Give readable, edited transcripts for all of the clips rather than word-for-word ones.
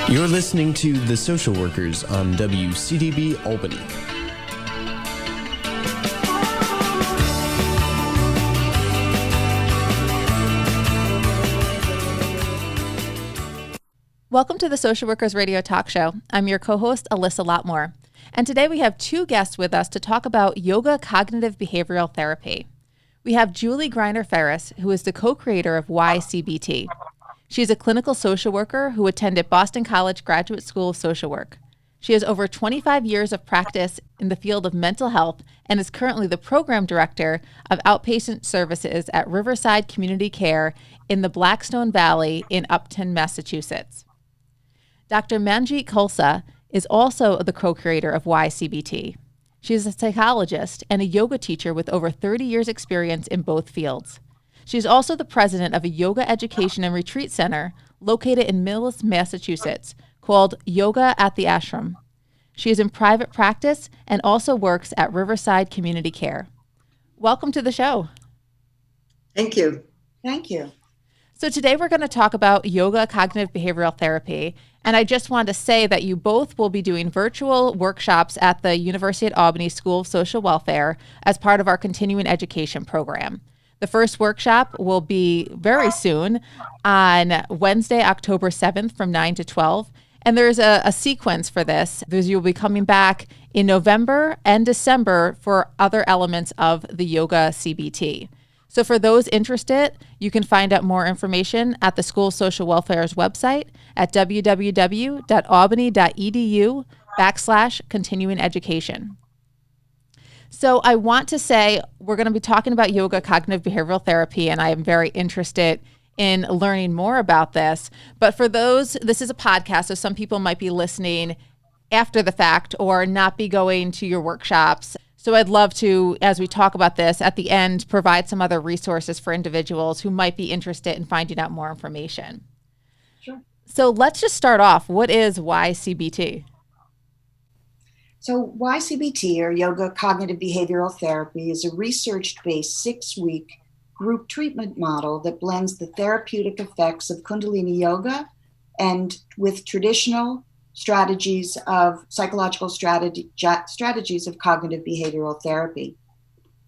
You're listening to The Social Workers on WCDB Albany. Welcome to the Social Workers Radio Talk Show. I'm your co-host, Alyssa Lotmore. And today we have two guests with us to talk about yoga cognitive behavioral therapy. We have Julie Greiner-Ferris, who is the co-creator of Y-CBT. She is a clinical social worker who attended Boston College Graduate School of Social Work. She has over 25 years of practice in the field of mental health and is currently the program director of outpatient services at Riverside Community Care in the Blackstone Valley in Upton, Massachusetts. Dr. Manjit Khalsa is also the co-creator of Y-CBT. She is a psychologist and a yoga teacher with over 30 years experience in both fields. She is also the president of a yoga education and retreat center located in Millis, Massachusetts, called Yoga at the Ashram. She is in private practice and also works at Riverside Community Care. Welcome to the show. Thank you. Thank you. So today we're going to talk about yoga cognitive behavioral therapy. And I just wanted to say that you both will be doing virtual workshops at the University at Albany School of Social Welfare as part of our continuing education program. The first workshop will be very soon on Wednesday, October 7th from 9 to 12. And there's a sequence for this. You'll be coming back in November and December for other elements of the yoga CBT. So for those interested, you can find out more information at the School of Social Welfare's website at www.albany.edu/continuing education. So I want to say we're going to be talking about yoga cognitive behavioral therapy, and I am very interested in learning more about this. But for those, this is a podcast, so some people might be listening after the fact or not be going to your workshops. So I'd love to, as we talk about this at the end, provide some other resources for individuals who might be interested in finding out more information. Sure. So let's just start off. What is Y-CBT? So Y-CBT, or Yoga Cognitive Behavioral Therapy, is a research-based 6-week group treatment model that blends the therapeutic effects of Kundalini Yoga and with traditional strategies of psychological strategies of cognitive behavioral therapy.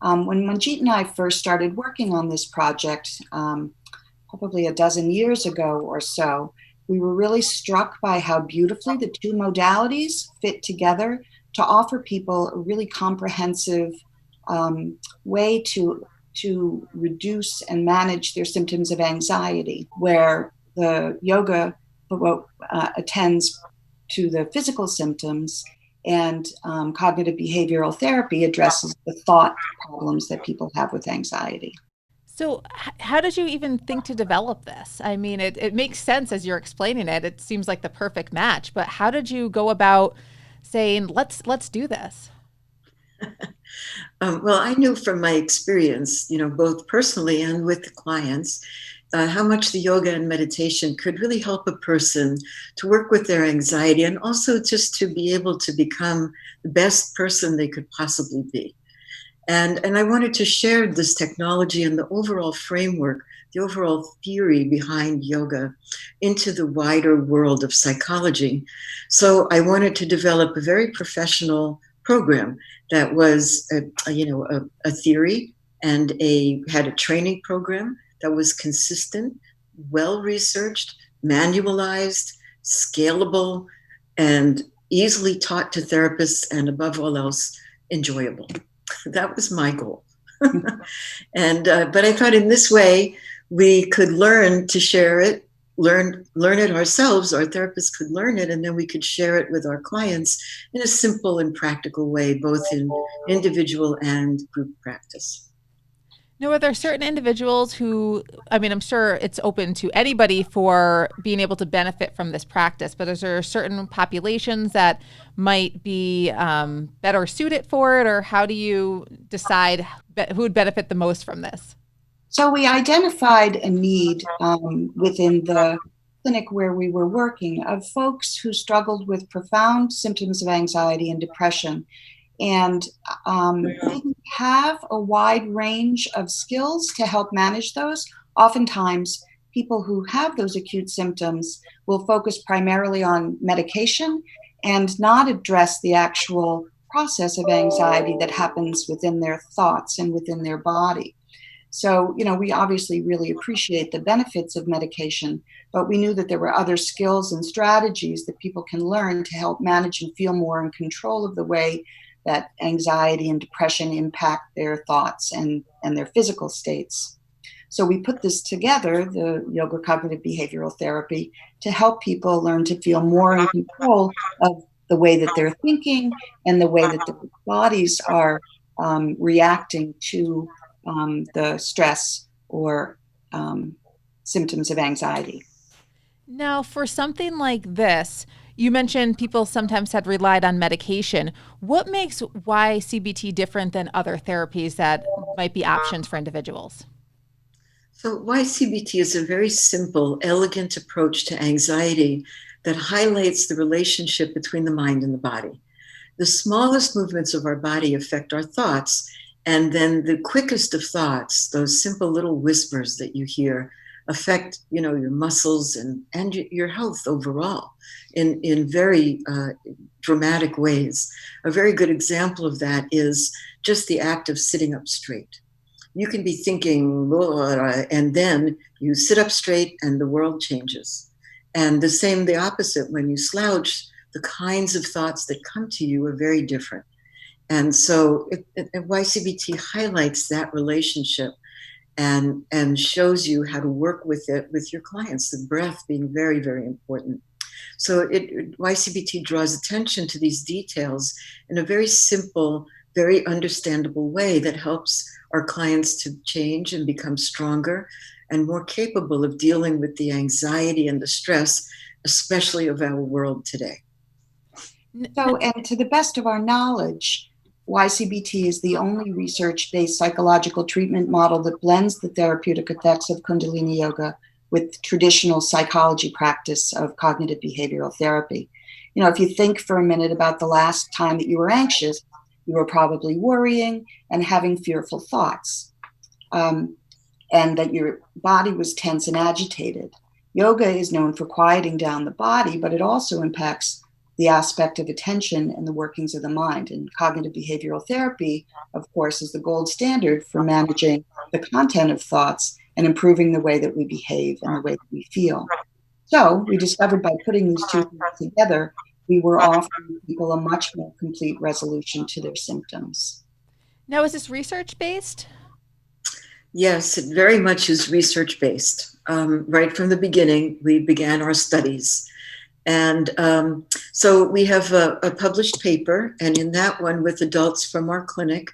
When Manjit and I first started working on this project, probably a dozen years ago or so, we were really struck by how beautifully the two modalities fit together to offer people a really comprehensive way to reduce and manage their symptoms of anxiety, where the yoga attends to the physical symptoms and cognitive behavioral therapy addresses the thought problems that people have with anxiety. So how did you even think to develop this? I mean, it makes sense as you're explaining it. It seems like the perfect match, but how did you go about saying, let's do this? Well, I knew from my experience, both personally and with the clients, how much the yoga and meditation could really help a person to work with their anxiety and also just to be able to become the best person they could possibly be. And I wanted to share this technology and the overall framework, the overall theory behind yoga into the wider world of psychology. So I wanted to develop a very professional program that was a theory and had a training program that was consistent, well-researched, manualized, scalable, and easily taught to therapists, and above all else, enjoyable. That was my goal. But I thought in this way, we could learn to share it, learn it ourselves, our therapists could learn it, and then we could share it with our clients in a simple and practical way, both in individual and group practice. Now, are there certain individuals who, I'm sure it's open to anybody for being able to benefit from this practice, but is there certain populations that might be better suited for it, or how do you decide who would benefit the most from this? So we identified a need within the clinic where we were working of folks who struggled with profound symptoms of anxiety and depression, and didn't have a wide range of skills to help manage those, oftentimes people who have those acute symptoms will focus primarily on medication and not address the actual process of anxiety that happens within their thoughts and within their body. So, we obviously really appreciate the benefits of medication, but we knew that there were other skills and strategies that people can learn to help manage and feel more in control of the way that anxiety and depression impact their thoughts and their physical states. So we put this together, the yoga cognitive behavioral therapy, to help people learn to feel more in control of the way that they're thinking and the way that their bodies are reacting to the stress or symptoms of anxiety. Now, for something like this, you mentioned people sometimes had relied on medication. What makes Y-CBT different than other therapies that might be options for individuals? So Y-CBT is a very simple, elegant approach to anxiety that highlights the relationship between the mind and the body. The smallest movements of our body affect our thoughts, and then the quickest of thoughts, those simple little whispers that you hear, affect your muscles and your health overall in very dramatic ways. A very good example of that is just the act of sitting up straight. You can be thinking, and then you sit up straight and the world changes. And the opposite, when you slouch, the kinds of thoughts that come to you are very different. And so YCBT highlights that relationship and shows you how to work with it with your clients, the breath being very, very important. So YCBT draws attention to these details in a very simple, very understandable way that helps our clients to change and become stronger and more capable of dealing with the anxiety and the stress, especially of our world today. So, and to the best of our knowledge, YCBT is the only research-based psychological treatment model that blends the therapeutic effects of Kundalini Yoga with traditional psychology practice of cognitive behavioral therapy. If you think for a minute about the last time that you were anxious, you were probably worrying and having fearful thoughts, and that your body was tense and agitated. Yoga is known for quieting down the body, but it also impacts the aspect of attention and the workings of the mind. And cognitive behavioral therapy, of course, is the gold standard for managing the content of thoughts and improving the way that we behave and the way that we feel. So we discovered by putting these two things together, we were offering people a much more complete resolution to their symptoms. Now, is this research-based? Yes, it very much is research-based. Right from the beginning, we began our studies. And so we have a published paper, and in that one with adults from our clinic,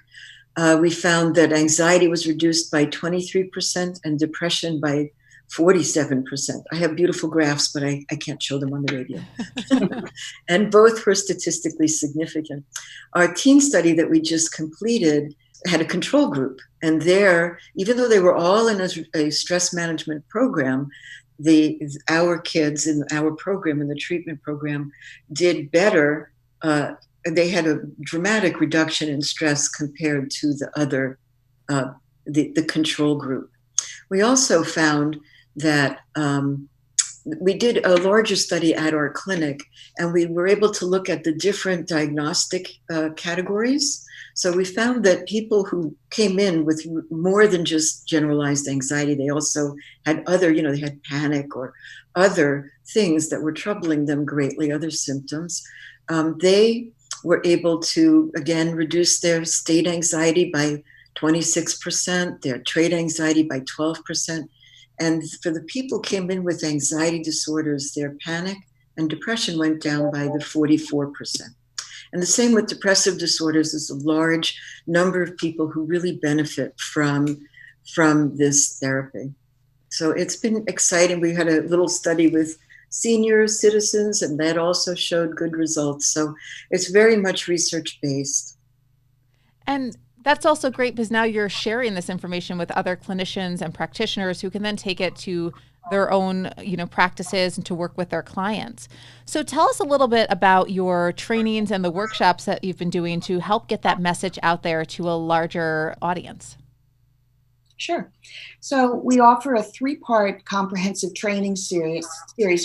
we found that anxiety was reduced by 23% and depression by 47%. I have beautiful graphs, but I can't show them on the radio. And both were statistically significant. Our teen study that we just completed had a control group. And there, even though they were all in a stress management program, our kids in our program, in the treatment program, did better. They had a dramatic reduction in stress compared to the other, the control group. We also found that we did a larger study at our clinic, and we were able to look at the different diagnostic categories. So we found that people who came in with more than just generalized anxiety, they also had other, they had panic or other things that were troubling them greatly, other symptoms. They were able to, again, reduce their state anxiety by 26%, their trait anxiety by 12%. And for the people who came in with anxiety disorders, their panic and depression went down by the 44%. And the same with depressive disorders. There's a large number of people who really benefit from this therapy. So it's been exciting. We had a little study with senior citizens, and that also showed good results. So it's very much research-based. And that's also great because now you're sharing this information with other clinicians and practitioners who can then take it to their own, practices and to work with their clients. So tell us a little bit about your trainings and the workshops that you've been doing to help get that message out there to a larger audience. Sure. So we offer a 3-part comprehensive training series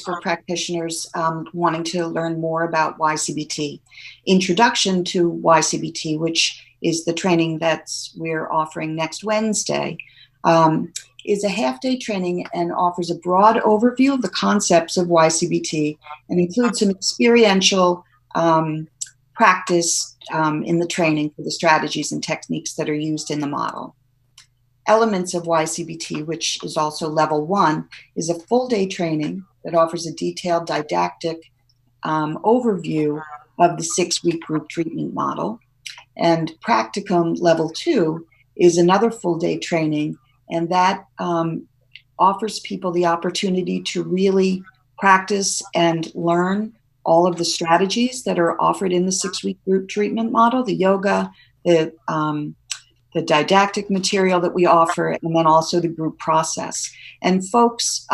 for practitioners wanting to learn more about YCBT. Introduction to YCBT, which is the training that we're offering next Wednesday, is a half-day training and offers a broad overview of the concepts of YCBT and includes some experiential practice in the training for the strategies and techniques that are used in the model. Elements of YCBT, which is also level 1, is a full-day training that offers a detailed didactic overview of the 6-week group treatment model. And practicum level 2 is another full-day training, and that offers people the opportunity to really practice and learn all of the strategies that are offered in the 6-week group treatment model, the yoga, the didactic material that we offer, and then also the group process. And folks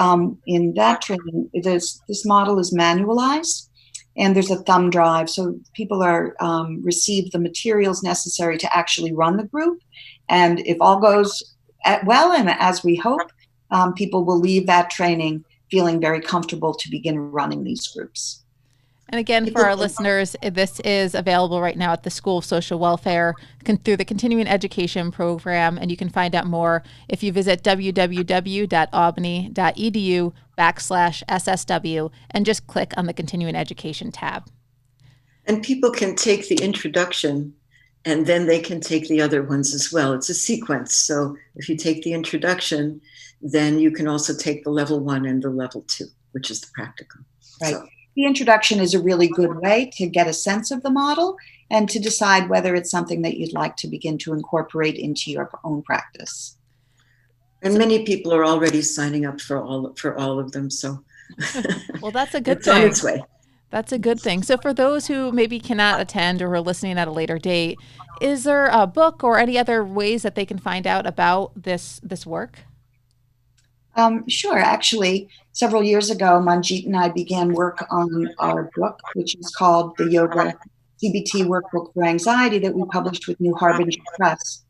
in that training, this model is manualized, and there's a thumb drive, so people are receive the materials necessary to actually run the group. And if all goes well, and as we hope, people will leave that training feeling very comfortable to begin running these groups. And again, for our listeners, this is available right now at the School of Social Welfare through the Continuing Education Program. And you can find out more if you visit www.albany.edu/SSW and just click on the Continuing Education tab. And people can take the introduction and then they can take the other ones as well. It's a sequence. So if you take the introduction, then you can also take the level 1 and the level 2, which is the practicum. Right. So, the introduction is a really good way to get a sense of the model and to decide whether it's something that you'd like to begin to incorporate into your own practice. and many people are already signing up for all of them. So, Well, that's a good it's on thing. its way. That's a good thing. So for those who maybe cannot attend or are listening at a later date, is there a book or any other ways that they can find out about this work? Sure. Actually, several years ago, Manjit and I began work on our book, which is called the Y-CBT Workbook for Anxiety, that we published with New Harbinger Press.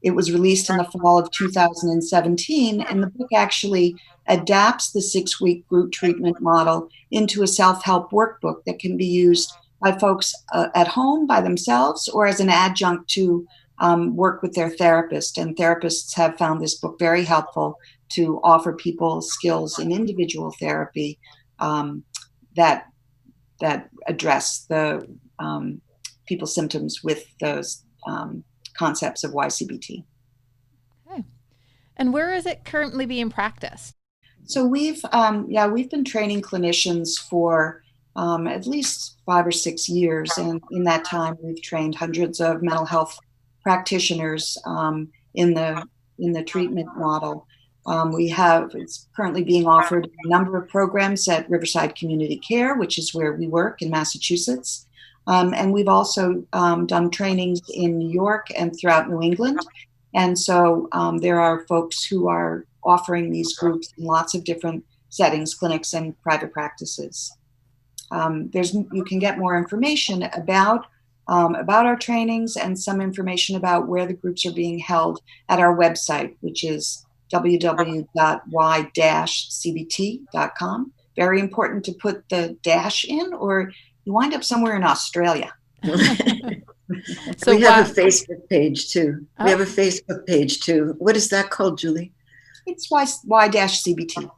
It was released in the fall of 2017, and the book actually adapts the 6-week group treatment model into a self-help workbook that can be used by folks at home by themselves or as an adjunct to work with their therapist. And therapists have found this book very helpful to offer people skills in individual therapy that address the people's symptoms with those concepts of YCBT. Okay. And where is it currently being practiced? So we've been training clinicians for at least 5 or 6 years, and in that time we've trained hundreds of mental health practitioners in the treatment model. It's currently being offered in a number of programs at Riverside Community Care, which is where we work in Massachusetts. And we've also done trainings in New York and throughout New England. And so there are folks who are offering these groups in lots of different settings, clinics and private practices. You can get more information about our trainings and some information about where the groups are being held at our website, which is www.y-cbt.com. Very important to put the dash in, or you wind up somewhere in Australia. So we have a Facebook page too. Oh. We have a Facebook page too. What is that called, Julie? It's Y-CBT.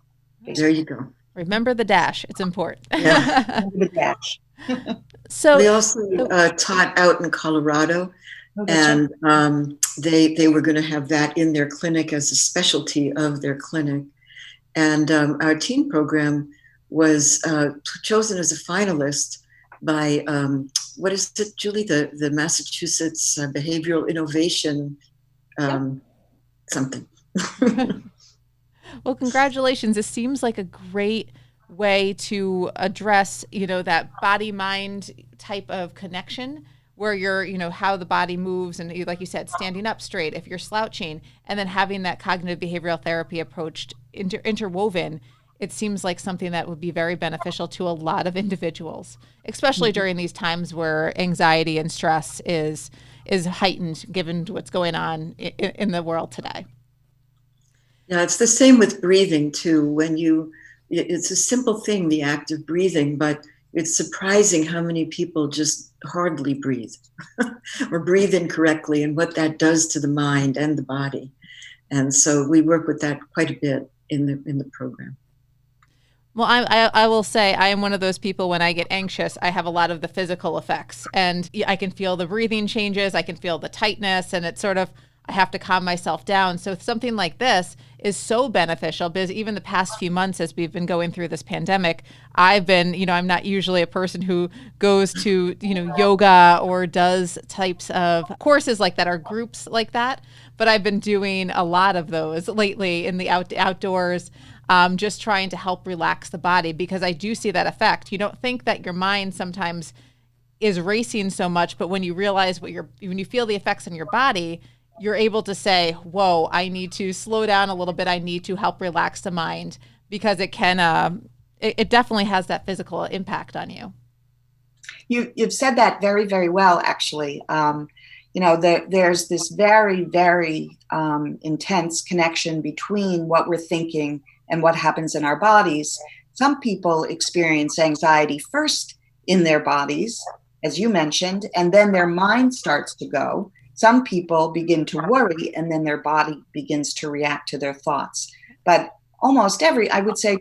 There you go. Remember the dash. It's important. Yeah. Remember the dash. So we also taught out in Colorado, and they were going to have that in their clinic as a specialty of their clinic. And our teen program was chosen as a finalist by, what is it, Julie? The Massachusetts Behavioral Innovation something. Well, congratulations. This seems like a great way to address, that body-mind type of connection where you're, how the body moves and, like you said, standing up straight, if you're slouching, and then having that cognitive behavioral therapy approach interwoven. It seems like something that would be very beneficial to a lot of individuals, especially during these times where anxiety and stress is is heightened given what's going on in the world today. Yeah, it's the same with breathing too. It's a simple thing, the act of breathing, but it's surprising how many people just hardly breathe or breathe incorrectly, and what that does to the mind and the body. And so we work with that quite a bit in the program. Well, I will say I am one of those people, when I get anxious, I have a lot of the physical effects, and I can feel the breathing changes. I can feel the tightness, and it's sort of, I have to calm myself down. So something like this is so beneficial, because even the past few months as we've been going through this pandemic, I've been, I'm not usually a person who goes to, yoga or does types of courses like that or groups like that. But I've been doing a lot of those lately in the outdoors, just trying to help relax the body, because I do see that effect. You don't think that your mind sometimes is racing so much, but when you realize when you feel the effects on your body, you're able to say, whoa, I need to slow down a little bit. I need to help relax the mind, because it can, it definitely has that physical impact on you. You've said that very, very well, actually. There's this very, very intense connection between what we're thinking and what happens in our bodies. Some people experience anxiety first in their bodies, as you mentioned, and then their mind starts to go. Some people begin to worry, and then their body begins to react to their thoughts. But almost I would say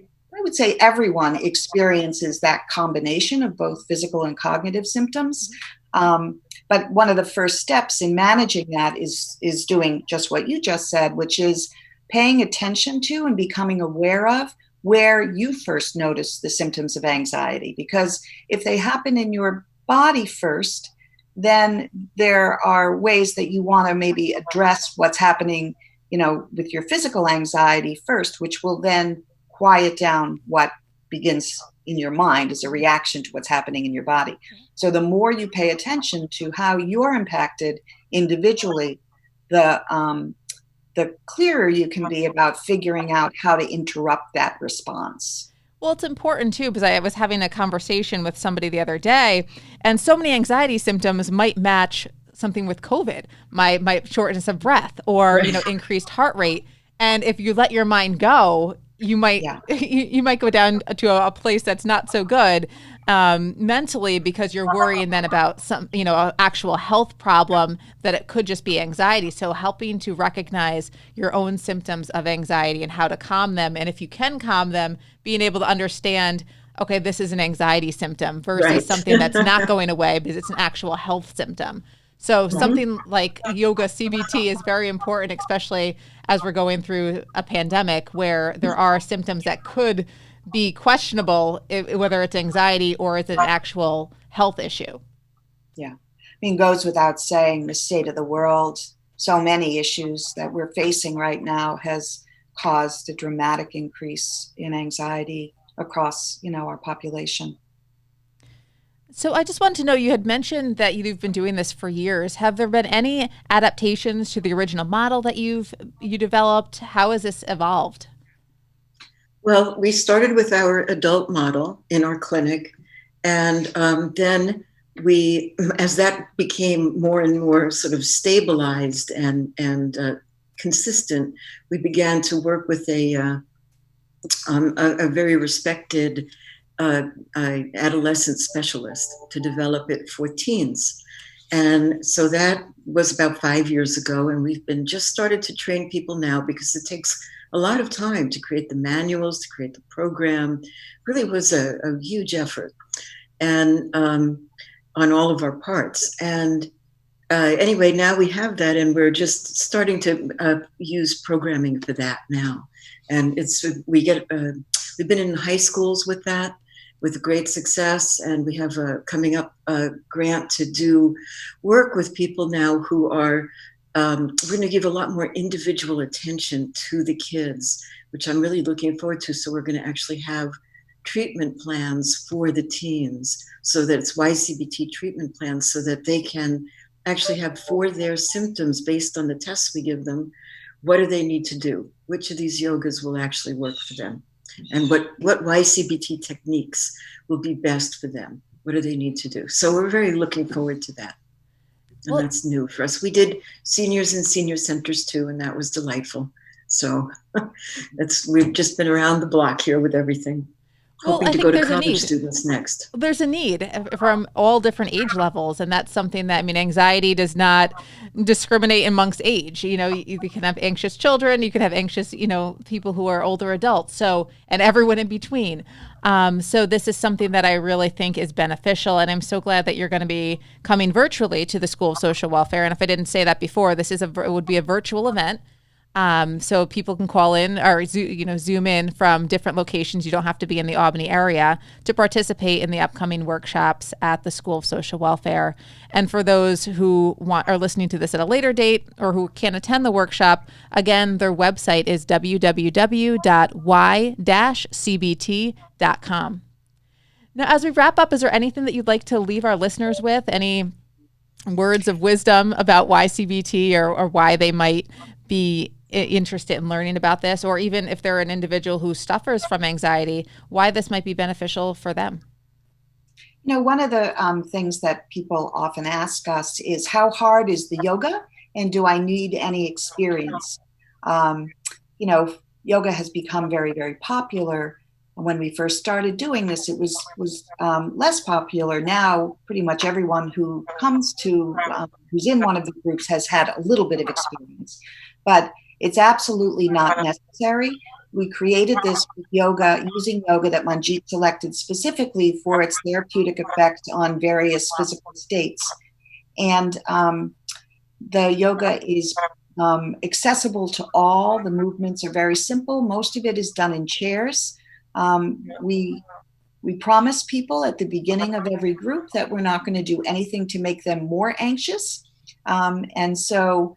everyone experiences that combination of both physical and cognitive symptoms. But one of the first steps in managing that is doing just what you just said, which is paying attention to and becoming aware of where you first notice the symptoms of anxiety. Because if they happen in your body first, then there are ways that you want to maybe address what's happening, with your physical anxiety first, which will then quiet down what begins in your mind as a reaction to what's happening in your body. So the more you pay attention to how you're impacted individually, the clearer you can be about figuring out how to interrupt that response. Well, it's important too, because I was having a conversation with somebody the other day, and so many anxiety symptoms might match something with COVID, my shortness of breath, or increased heart rate. And if you let your mind go, you might you might go down to a place that's not so good mentally, because you're worrying then about some an actual health problem that it could just be anxiety. So helping to recognize your own symptoms of anxiety and how to calm them, and if you can calm them, being able to understand, okay, this is an anxiety symptom versus something that's not going away because it's an actual health symptom. So something like yoga CBT is very important, especially as we're going through a pandemic where there are symptoms that could be questionable, whether it's anxiety or it's an actual health issue. Yeah. Goes without saying, the state of the world, so many issues that we're facing right now has caused a dramatic increase in anxiety across, our population. So I just wanted to know, you had mentioned that you've been doing this for years. Have there been any adaptations to the original model that you developed? How has this evolved? Well, we started with our adult model in our clinic, and then as that became more and more sort of stabilized and consistent, we began to work with a very respected adolescent specialist to develop it for teens. And so that was about 5 years ago, and we've been just started to train people now, because it takes a lot of time to create the manuals, to create the program. Really was a huge effort, and on all of our parts. And anyway, now we have that, and we're just starting to use programming for that now. And we've been in high schools with that, with great success, and we have coming up a grant to do work with people now who are, we're going to give a lot more individual attention to the kids, which I'm really looking forward to. So we're going to actually have treatment plans for the teens, so that it's YCBT treatment plans, so that they can actually have, for their symptoms based on the tests we give them, what do they need to do? Which of these yogas will actually work for them? And what Y-CBT techniques will be best for them? What do they need to do? So we're very looking forward to that. And that's new for us. We did seniors and senior centers too, and that was delightful. So we've just been around the block here with everything. Hoping to go to college students next. There's a need from all different age levels. And that's something that, anxiety does not discriminate amongst age. You can have anxious children, you can have anxious, people who are older adults. So, and everyone in between. So this is something that I really think is beneficial. And I'm so glad that you're going to be coming virtually to the School of Social Welfare. And if I didn't say that before, it would be a virtual event. So people can call in or Zoom in from different locations. You don't have to be in the Albany area to participate in the upcoming workshops at the School of Social Welfare. And for those who are listening to this at a later date or who can't attend the workshop, again, their website is www.y-cbt.com. Now, as we wrap up, is there anything that you'd like to leave our listeners with? Any words of wisdom about YCBT or why they might be interested in learning about this, or even if they're an individual who suffers from anxiety, why this might be beneficial for them? One of the things that people often ask us is, how hard is the yoga, and do I need any experience? Yoga has become very, very popular. When we first started doing this, it was less popular. Now, pretty much everyone who comes to, who's in one of the groups has had a little bit of experience, but it's absolutely not necessary. We created this with yoga, using yoga that Manjit selected specifically for its therapeutic effect on various physical states. And the yoga is accessible to all. The movements are very simple. Most of it is done in chairs. We promise people at the beginning of every group that we're not going to do anything to make them more anxious. And so,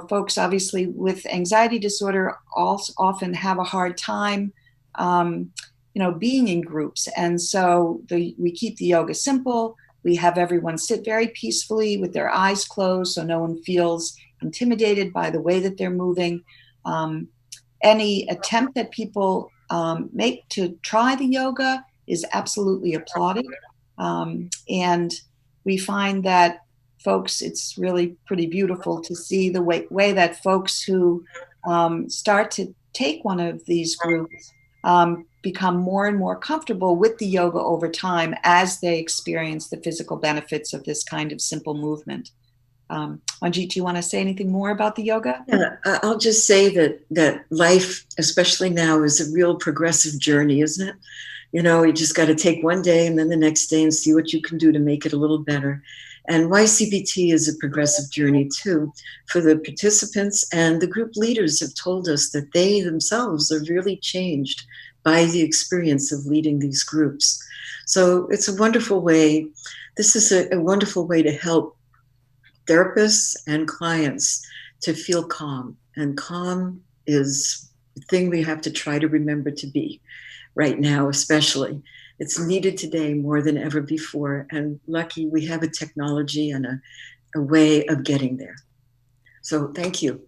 folks obviously with anxiety disorder also often have a hard time, being in groups. And so we keep the yoga simple. We have everyone sit very peacefully with their eyes closed so no one feels intimidated by the way that they're moving. Any attempt that people make to try the yoga is absolutely applauded. And we find that folks, it's really pretty beautiful to see the way that folks who start to take one of these groups become more and more comfortable with the yoga over time as they experience the physical benefits of this kind of simple movement. Manjit, do you want to say anything more about the yoga? Yeah, I'll just say that life, especially now, is a real progressive journey, isn't it? You just got to take one day and then the next day and see what you can do to make it a little better. And YCBT is a progressive journey too for the participants, and the group leaders have told us that they themselves are really changed by the experience of leading these groups. So it's a wonderful way. This is a wonderful way to help therapists and clients to feel calm. And calm is the thing we have to try to remember to be right now, especially. It's needed today more than ever before. And lucky we have a technology and a way of getting there. So thank you.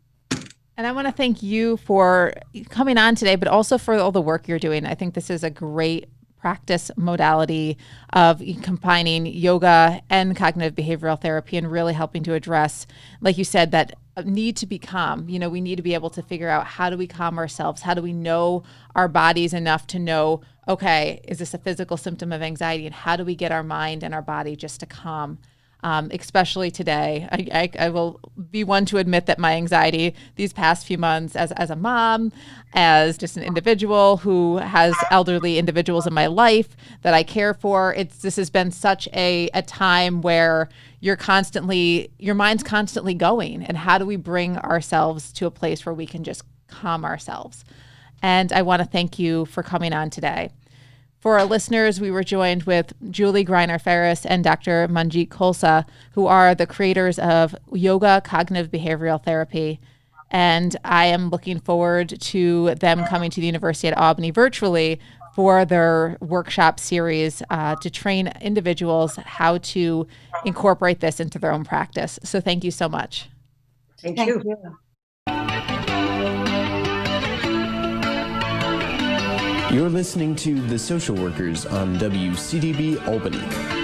And I want to thank you for coming on today, but also for all the work you're doing. I think this is a great practice modality of combining yoga and cognitive behavioral therapy and really helping to address, like you said, that need to be calm. We need to be able to figure out, how do we calm ourselves? How do we know our bodies enough to know, okay, is this a physical symptom of anxiety? And how do we get our mind and our body just to calm? Especially today. I will be one to admit that my anxiety these past few months as a mom, as just an individual who has elderly individuals in my life that I care for, this has been such a time where your mind's constantly going. And how do we bring ourselves to a place where we can just calm ourselves? And I want to thank you for coming on today. For our listeners, we were joined with Julie Greiner-Ferris and Dr. Manjit Khalsa, who are the creators of Yoga Cognitive Behavioral Therapy. And I am looking forward to them coming to the University at Albany virtually for their workshop series to train individuals how to incorporate this into their own practice. So thank you so much. Thank you. You're listening to The Social Workers on WCDB Albany.